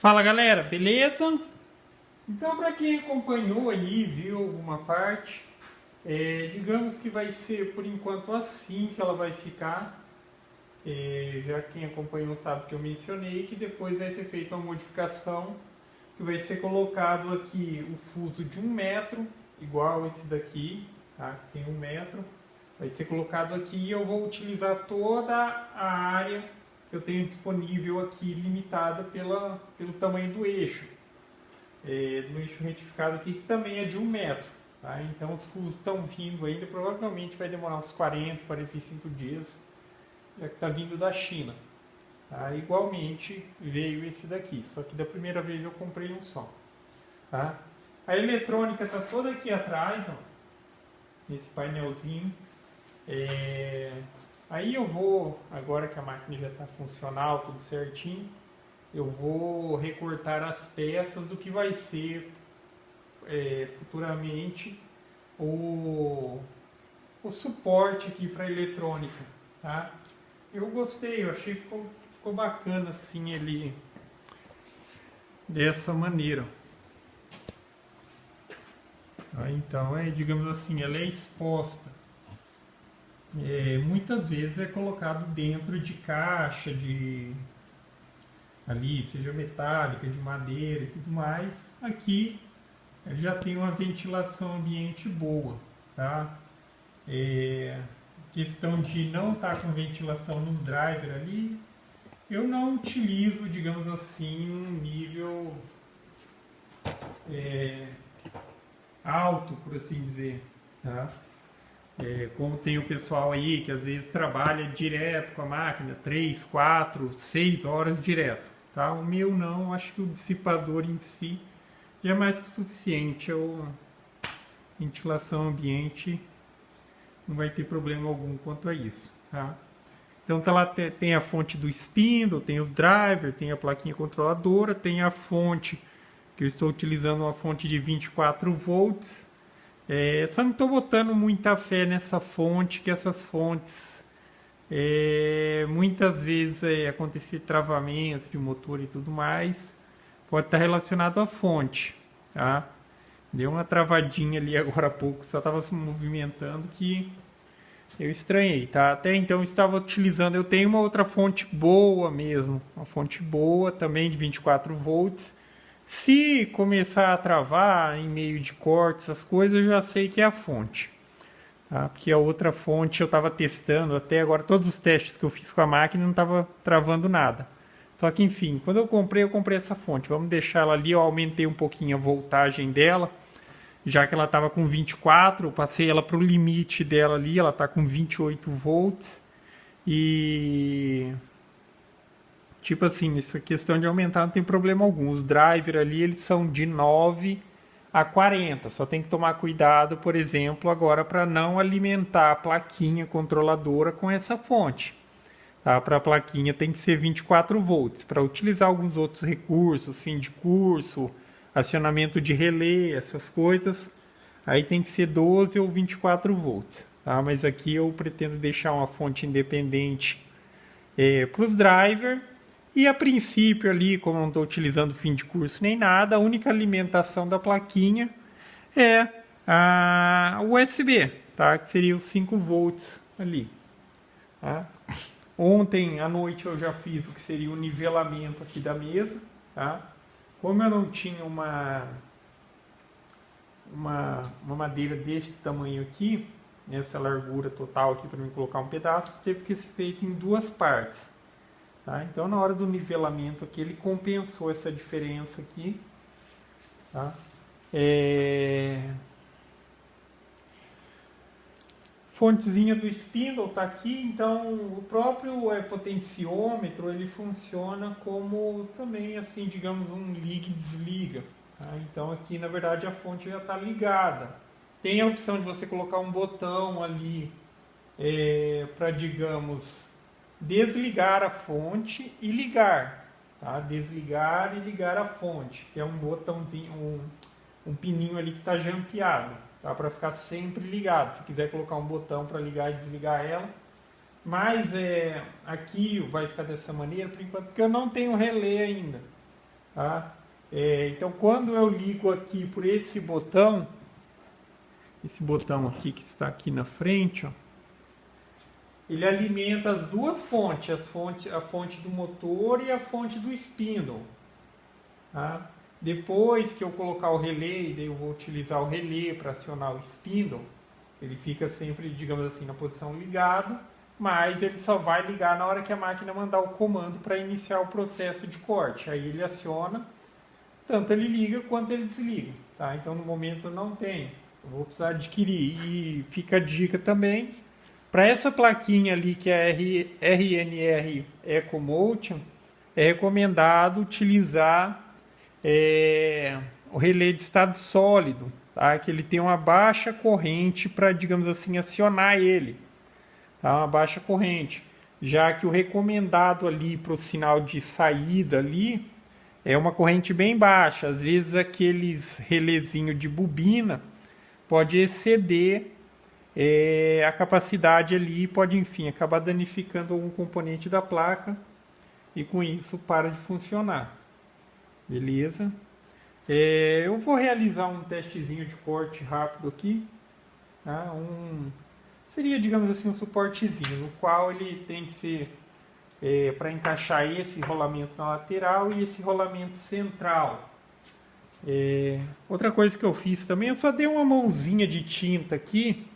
Fala galera, beleza? Então, para quem acompanhou aí, viu alguma parte, digamos que vai ser por enquanto assim que ela vai ficar. Já quem acompanhou sabe que eu mencionei que depois vai ser feita uma modificação, que vai ser colocado aqui o fuso de 1 metro, igual esse daqui, tá? Que tem 1 metro. Vai ser colocado aqui e eu vou utilizar toda a área que eu tenho disponível aqui, limitada pelo tamanho do eixo. Do eixo retificado aqui, que também é de 1 metro. Tá? Então os fusos estão vindo ainda, provavelmente vai demorar uns 40, 45 dias, já que está vindo da China. Tá? Igualmente veio esse daqui, só que da primeira vez eu comprei um só. Tá? A eletrônica está toda aqui atrás, ó, nesse painelzinho. Aí eu vou, agora que a máquina já está funcional, tudo certinho, eu vou recortar as peças do que vai ser futuramente o suporte aqui para eletrônica, tá? Eu gostei, eu achei que ficou bacana assim ele dessa maneira. Então digamos assim, ela é exposta. Muitas vezes é colocado dentro de caixa ali, seja metálica, de madeira e tudo mais. Aqui já tem uma ventilação ambiente boa, tá? Questão de não estar com ventilação nos drivers ali, eu não utilizo, digamos assim, um nível alto, por assim dizer, tá? Como tem o pessoal aí que às vezes trabalha direto com a máquina, 3, 4, 6 horas direto. Tá? O meu não, acho que o dissipador em si já é mais que o suficiente. A ventilação ambiente não vai ter problema algum quanto a isso. Tá? Então tá lá, tem a fonte do spindle, tem os drivers, tem a plaquinha controladora, tem a fonte, que eu estou utilizando uma fonte de 24 volts. Só não estou botando muita fé nessa fonte, que essas fontes muitas vezes acontecer travamento de motor e tudo mais, pode estar relacionado à fonte, tá? Deu uma travadinha ali agora há pouco, só estava se movimentando que eu estranhei, tá? Até então eu estava utilizando, eu tenho uma outra fonte boa mesmo, uma fonte boa também de 24 volts. Se começar a travar em meio de cortes, essas coisas, eu já sei que é a fonte. Tá? Porque a outra fonte eu estava testando até agora, todos os testes que eu fiz com a máquina não estava travando nada. Só que enfim, quando eu comprei essa fonte. Vamos deixar ela ali, eu aumentei um pouquinho a voltagem dela, já que ela estava com 24, eu passei ela para o limite dela ali, ela está com 28 volts. E tipo assim, nessa questão de aumentar não tem problema algum. Os drivers ali, eles são de 9 a 40. Só tem que tomar cuidado, por exemplo, agora para não alimentar a plaquinha controladora com essa fonte. Tá? Para a plaquinha tem que ser 24 volts. Para utilizar alguns outros recursos, fim de curso, acionamento de relé, essas coisas, aí tem que ser 12 ou 24 volts. Tá? Mas aqui eu pretendo deixar uma fonte independente para os drivers. E a princípio ali, como eu não estou utilizando fim de curso nem nada, a única alimentação da plaquinha é a USB, tá? Que seria os 5 volts ali. Tá? Ontem à noite eu já fiz o que seria o nivelamento aqui da mesa. Tá? Como eu não tinha uma madeira desse tamanho aqui, nessa largura total aqui para mim colocar um pedaço, teve que ser feito em 2 partes. Tá? Então, na hora do nivelamento aqui, ele compensou essa diferença aqui. Tá? Fontezinha do spindle está aqui. Então, o próprio potenciômetro, ele funciona como também, assim, digamos, um liga e desliga. Tá? Então, aqui, na verdade, a fonte já está ligada. Tem a opção de você colocar um botão ali para, digamos, desligar a fonte e ligar, tá? Desligar e ligar a fonte, que é um botãozinho, um pininho ali que está jampeado, tá? Para ficar sempre ligado. Se quiser colocar um botão para ligar e desligar ela, mas aqui vai ficar dessa maneira por enquanto, porque eu não tenho relé ainda, Tá? Então, quando eu ligo aqui por esse botão aqui que está aqui na frente, ó, ele alimenta as duas fontes, a fonte do motor e a fonte do spindle. Tá? Depois que eu colocar o relé, daí eu vou utilizar o relé para acionar o spindle, ele fica sempre, digamos assim, na posição ligado, mas ele só vai ligar na hora que a máquina mandar o comando para iniciar o processo de corte. Aí ele aciona, tanto ele liga quanto ele desliga. Tá? Então no momento não tem, eu vou precisar adquirir. E fica a dica também, para essa plaquinha ali que é a RNR EcoMotion, é recomendado utilizar o relé de estado sólido, tá? Que ele tem uma baixa corrente para, digamos assim, acionar ele, tá? Uma baixa corrente, já que o recomendado ali para o sinal de saída ali é uma corrente bem baixa. Às vezes aqueles relézinho de bobina pode exceder a capacidade ali, pode, enfim, acabar danificando algum componente da placa e com isso para de funcionar. Beleza? Eu vou realizar um testezinho de corte rápido aqui. Tá? Seria, digamos assim, um suportezinho, no qual ele tem que ser para encaixar esse rolamento na lateral e esse rolamento central. Outra coisa que eu fiz também, eu só dei uma mãozinha de tinta aqui,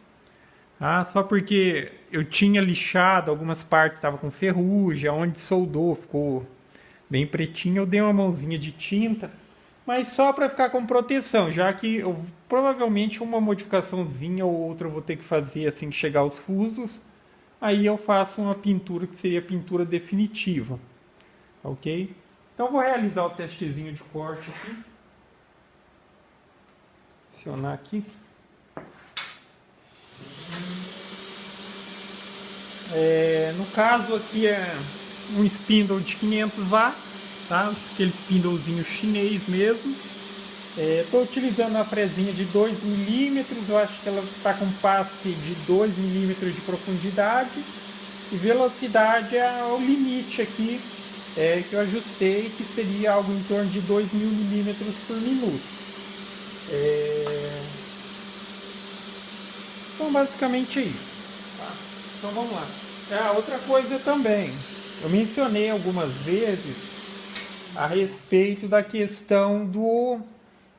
só porque eu tinha lixado algumas partes, estava com ferrugem, onde soldou ficou bem pretinho, eu dei uma mãozinha de tinta, mas só para ficar com proteção, já que provavelmente uma modificaçãozinha ou outra eu vou ter que fazer assim que chegar aos fusos, aí eu faço uma pintura que seria a pintura definitiva, ok? Então eu vou realizar o testezinho de corte aqui, acionar aqui. No caso aqui é um spindle de 500 watts, tá? Aquele spindlezinho chinês mesmo. Estou utilizando uma fresinha de 2 milímetros, eu acho que ela está com passe de 2 milímetros de profundidade. E velocidade é o limite aqui que eu ajustei, que seria algo em torno de 2 mil milímetros por minuto. Então basicamente é isso. Tá? Então vamos lá. Outra coisa também, eu mencionei algumas vezes a respeito da questão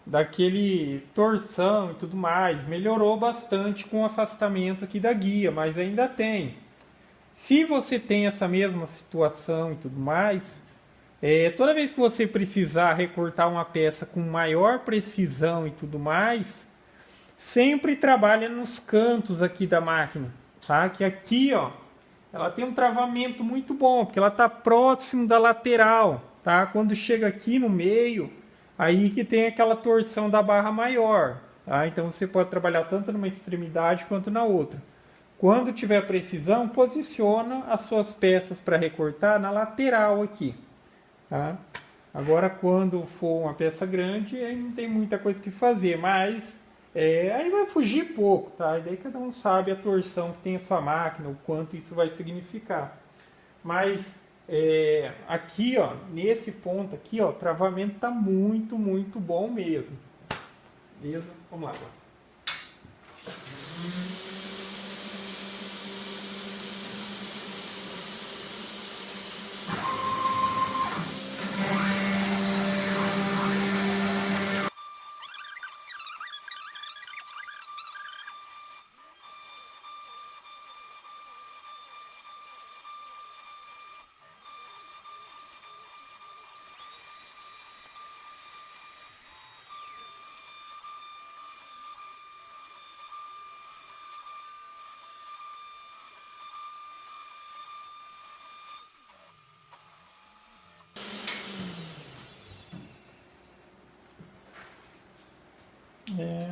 daquele torção e tudo mais. Melhorou bastante com o afastamento aqui da guia, mas ainda tem. Se você tem essa mesma situação e tudo mais, toda vez que você precisar recortar uma peça com maior precisão e tudo mais, sempre trabalha nos cantos aqui da máquina, tá? Que aqui, ó, ela tem um travamento muito bom, porque ela está próximo da lateral, tá? Quando chega aqui no meio, aí que tem aquela torção da barra maior, tá? Então você pode trabalhar tanto numa extremidade quanto na outra. Quando tiver precisão, posiciona as suas peças para recortar na lateral aqui, tá? Agora, quando for uma peça grande, aí não tem muita coisa que fazer, mas aí vai fugir pouco, tá? E daí cada um sabe a torção que tem a sua máquina, o quanto isso vai significar. Mas aqui, ó, nesse ponto aqui, ó, o travamento está muito, muito bom mesmo. Beleza? Vamos lá.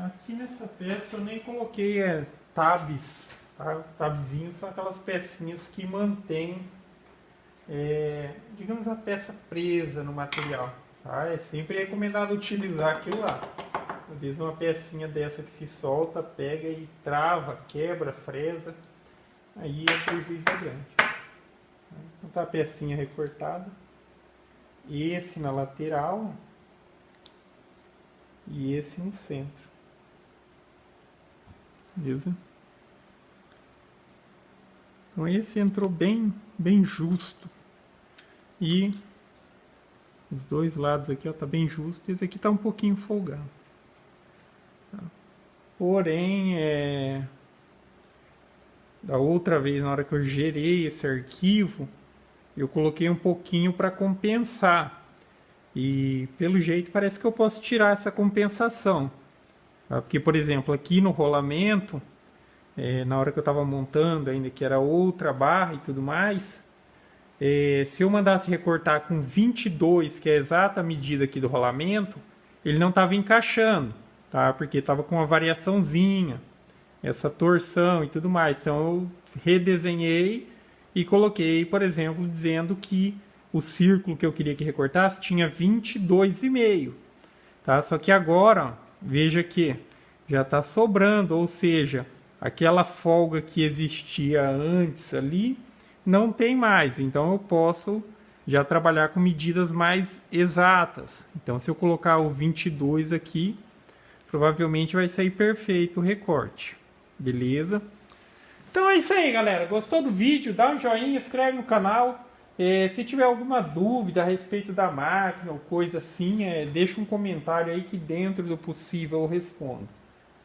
Aqui nessa peça eu nem coloquei tabs, tá? Os tabzinhos são aquelas pecinhas que mantêm, digamos, a peça presa no material, tá? É sempre recomendado utilizar aquilo lá. Às vezes uma pecinha dessa que se solta, pega e trava, quebra, fresa, aí é prejuízo grande. Então tá a pecinha recortada. esse na lateral e esse no centro. Beleza? Então esse entrou bem justo. E os dois lados aqui, ó, tá bem justo. Esse aqui tá um pouquinho folgado. Tá? Porém, da outra vez, na hora que eu gerei esse arquivo, eu coloquei um pouquinho para compensar. E pelo jeito parece que eu posso tirar essa compensação. Tá? Porque, por exemplo, aqui no rolamento, na hora que eu estava montando ainda, que era outra barra e tudo mais, se eu mandasse recortar com 22, que é a exata medida aqui do rolamento, ele não estava encaixando, tá? Porque estava com uma variaçãozinha, essa torção e tudo mais. Então eu redesenhei e coloquei, por exemplo, dizendo que o círculo que eu queria que recortasse tinha 22,5, tá? Só que agora, ó, veja que já está sobrando, ou seja, aquela folga que existia antes ali não tem mais. Então eu posso já trabalhar com medidas mais exatas. Então se eu colocar o 22 aqui, provavelmente vai sair perfeito o recorte. Beleza? Então é isso aí, galera. Gostou do vídeo? Dá um joinha, inscreve no canal. Se tiver alguma dúvida a respeito da máquina ou coisa assim, deixa um comentário aí que dentro do possível eu respondo.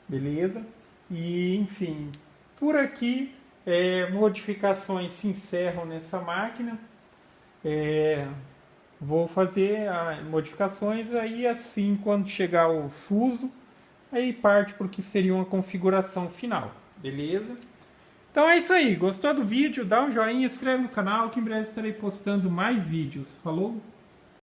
Beleza? E enfim, por aqui modificações se encerram nessa máquina. Vou fazer modificações aí assim quando chegar o fuso, aí parte para o que seria uma configuração final. Beleza? Então é isso aí. Gostou do vídeo? Dá um joinha, inscreve no canal que em breve estarei postando mais vídeos. Falou?